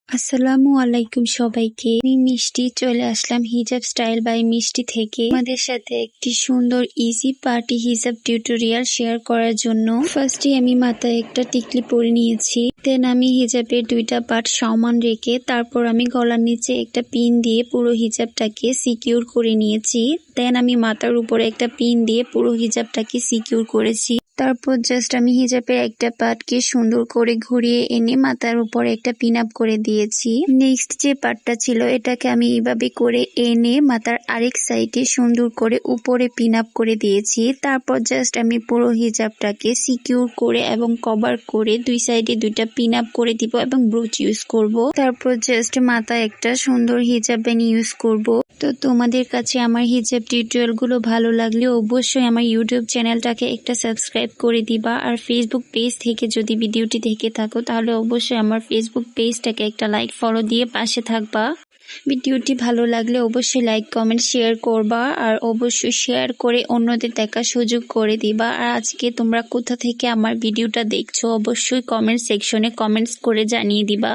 আসসালামু আলাইকুম সবাইকে। আমি মিষ্টি চলে আসলাম হিজাব স্টাইল বাই মিষ্টি থেকে আমাদের সাথে একটি সুন্দর ইজি পার্টি হিজাব টিউটোরিয়াল শেয়ার করার জন্য। ফার্স্টে আমি মাথায় একটা টিকলি পরে নিয়েছি, দেন আমি হিজাবের দুইটা পার্ট সমান রেখে তারপর আমি গলার নিচে একটা পিন দিয়ে পুরো হিজাবটাকে সিকিউর করে নিয়েছি। দেন আমি মাথার উপরে একটা পিন দিয়ে পুরো হিজাবটাকে সিকিউর করেছি। তারপর জাস্ট আমি হিজাবের একটা পার্টকে সুন্দর করে ঘুরিয়ে এনে মাথার উপর একটা পিন আপ করে দিয়েছি। নেক্সট যে পার্টটা ছিল এটাকে আমি এইভাবে করে এনে মাথার আরেক সাইডে সুন্দর করে উপরে পিন আপ করে দিয়েছি। তারপর জাস্ট আমি পুরো হিজাবটাকে সিকিউর করে এবং কভার করে দুই সাইডে দুইটা পিন আপ করে দিব এবং ব্রুচ ইউজ করব। তারপর জাস্ট মাথায় একটা সুন্দর হিজাব ব্যান্ড ইউজ করব। তো তোমাদের কাছে আমার হিজাব টিউটোরিয়াল গুলো ভালো লাগলে অবশ্যই আমার ইউটিউব চ্যানেলটাকে একটা সাবস্ক্রাইব করে দিবা। আর ফেসবুক পেজ থেকে যদি ভিডিওটি দেখে থাকো তাহলে অবশ্যই আমার ফেসবুক পেজটাকে একটা লাইক ফলো দিয়ে পাশে থাকবা। ভিডিওটি ভালো লাগলে অবশ্যই লাইক কমেন্ট শেয়ার করবা আর অবশ্যই শেয়ার করে অন্যদের দেখার সুযোগ করে দিবা। আর আজকে তোমরা কোথা থেকে আমার ভিডিওটা দেখছো অবশ্যই কমেন্ট সেকশনে কমেন্টস করে জানিয়ে দিবা।